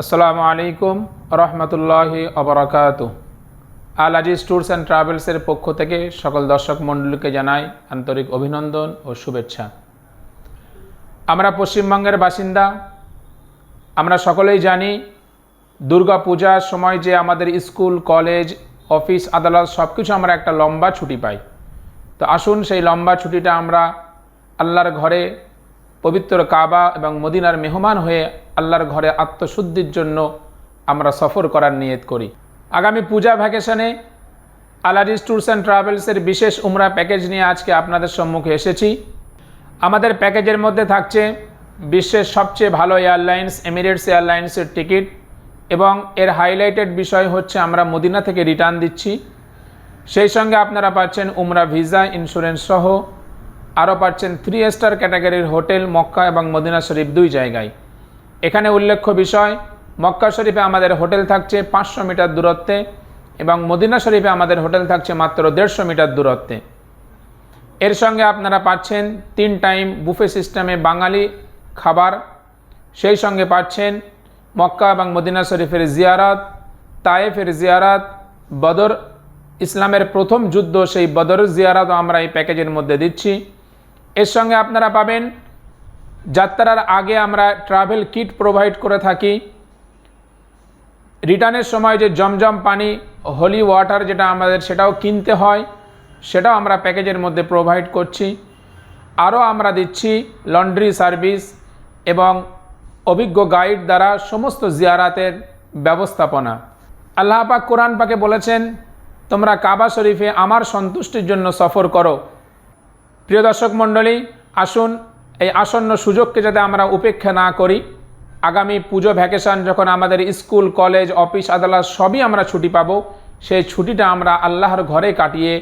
আসসালামু আলাইকুম রহমতুল্লাহি ওবারাকাতুহু। আল আজিজ ট্যুরস অ্যান্ড ট্রাভেলসের পক্ষ থেকে সকল দর্শক মণ্ডলীকে জানাই আন্তরিক অভিনন্দন ও শুভেচ্ছা। আমরা পশ্চিমবঙ্গের বাসিন্দা, আমরা সকলেই জানি দুর্গা পূজার সময় যে আমাদের স্কুল, কলেজ, অফিস, আদালত সব কিছু আমরা একটা লম্বা ছুটি পাই। তো আসুন সেই লম্বা ছুটিটা আমরা আল্লাহর ঘরে, পবিত্র কাবা এবং মদিনার মেহমান হয়ে আল্লাহর ঘরে আত্মশুদ্ধির জন্য আমরা সফর করার নিয়ত করি। আগামী পূজা ভ্যাকেশনে আল আজিজ ট্যুরস অ্যান্ড ট্রাভেলসের বিশেষ উমরা প্যাকেজ নিয়ে আজকে আপনাদের সম্মুখে এসেছি। আমাদের প্যাকেজের মধ্যে থাকছে বিশ্বের সবচেয়ে ভালো এয়ারলাইন্স এমিরেটস এয়ারলাইন্সের টিকিট, এবং এর হাইলাইটেড বিষয় হচ্ছে আমরা মদিনা থেকে রিটার্ন দিচ্ছি। সেই সঙ্গে আপনারা পাচ্ছেন উমরা ভিসা, ইন্স্যুরেন্স সহ, আরও পাচ্ছেন 3 স্টার ক্যাটাগরির হোটেল মক্কা এবং মদিনা শরীফ দুই জায়গায়। এখানে উল্লেখ্য বিষয়, মক্কা শরীফে আমাদের হোটেল থাকছে 500 মিটার দূরত্বে এবং মদিনা শরীফে আমাদের হোটেল থাকছে মাত্র 150 মিটার দূরত্বে। এর সঙ্গে আপনারা পাচ্ছেন 3 টাইম বুফে সিস্টেমে বাঙালি খাবার, সেই সঙ্গে পাচ্ছেন মক্কা এবং মদিনা শরীফের জিয়ারাত, তায়েফের জিয়ারাত, বদর, ইসলামের প্রথম যুদ্ধ সেই বদর জিয়ারাতও আমরা এই প্যাকেজের মধ্যে দিচ্ছি। এর সঙ্গে আপনারা পাবেন যাত্রার আগে আমরা ট্রাভেল কিট প্রোভাইড করে থাকি। রিটার্নের সময় যে জমজম পানি, হোলি ওয়াটার যেটা আমাদের সেটাও কিনতে হয়, সেটাও আমরা প্যাকেজের মধ্যে প্রোভাইড করছি। আরও আমরা দিচ্ছি লন্ড্রি সার্ভিস এবং অভিজ্ঞ গাইড দ্বারা সমস্ত জিয়ারাতের ব্যবস্থাপনা। আল্লাহ পাক কোরআন পাকে বলেছেন, তোমরা কাবা শরীফে আমার সন্তুষ্টির জন্য সফর করো। প্রিয় দর্শক মণ্ডলী, আসুন এই আসন্ন সুযোগকে যাতে আমরা উপেক্ষা না করি। আগামী পুজো ভ্যাকেশন যখন আমাদের স্কুল, কলেজ, অফিস, আদালত সবই আমরা ছুটি পাবো, সেই ছুটিটা আমরা আল্লাহর ঘরে কাটিয়ে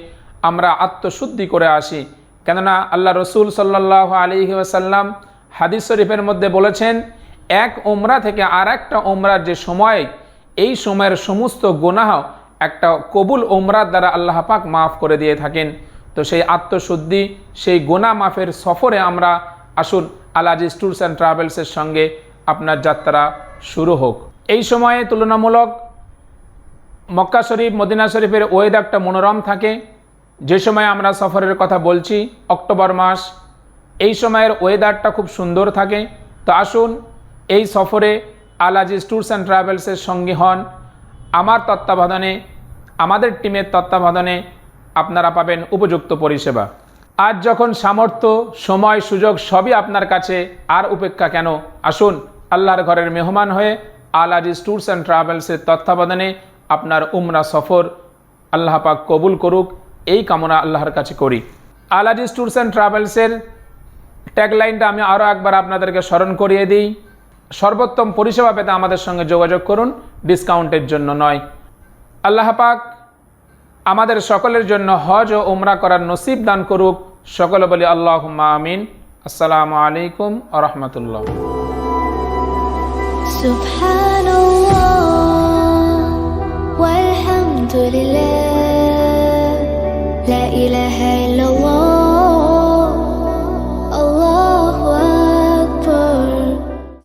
আমরা আত্মশুদ্ধি করে আসি। কেননা আল্লাহ রসুল সাল্লাল্লাহু আলাইহি ওয়াসাল্লাম হাদিস শরীফের মধ্যে বলেছেন, এক উমরা থেকে আর একটা উমরার যে সময়, এই সময়ের সমস্ত গুনাহ একটা কবুল উমরার দ্বারা আল্লাহ পাক মাফ করে দিয়ে থাকেন। তো সেই আত্মশুদ্ধি, সেই গুনাহ মাফের সফরে আমরা আসুন আল আজিজ ট্যুরস অ্যান্ড ট্রাভেলসের সঙ্গে আপনার যাত্রা শুরু হোক। এই সময়ে তুলনামূলক মক্কা শরীফ, মদিনা শরীফের ওয়েদারটা মনোরম থাকে। যে সময় আমরা সফরের কথা বলছি, অক্টোবর মাস, এই সময়ের ওয়েদারটা খুব সুন্দর থাকে। তো আসুন এই সফরে আল আজিজ ট্যুরস অ্যান্ড ট্রাভেলসের সঙ্গে হন। আমার তত্ত্বাবধানে, আমাদের টিমের তত্ত্বাবধানে আপনারা পাবেন উপযুক্ত পরিষেবা। আজ যখন সামর্থ্য, সময়, সুযোগ সবই আপনার কাছে, আর উপেক্ষা কেন? আসুন আল্লাহর ঘরের মেহমান হয়ে আল আজিজ ট্যুরস অ্যান্ড ট্রাভেলসের তত্ত্বাবধানে আপনার উমরা সফর আল্লাহ পাক কবুল করুক, এই কামনা আল্লাহর কাছে করি। আল আজিজ ট্যুরস অ্যান্ড ট্রাভেলসের ট্যাগলাইনটা আমি আরও একবার আপনাদেরকে স্মরণ করিয়ে দিই। সর্বোত্তম পরিষেবা পেতে আমাদের সঙ্গে যোগাযোগ করুন, ডিসকাউন্টের জন্য নয়। আল্লাহ পাক আমাদের সকলের জন্য হজ ও উমরা করার নসিব দান করুক। সকলে বলি আল্লাহুম্মা আমিন। আসসালামু আলাইকুম ওয়া রাহমাতুল্লাহ।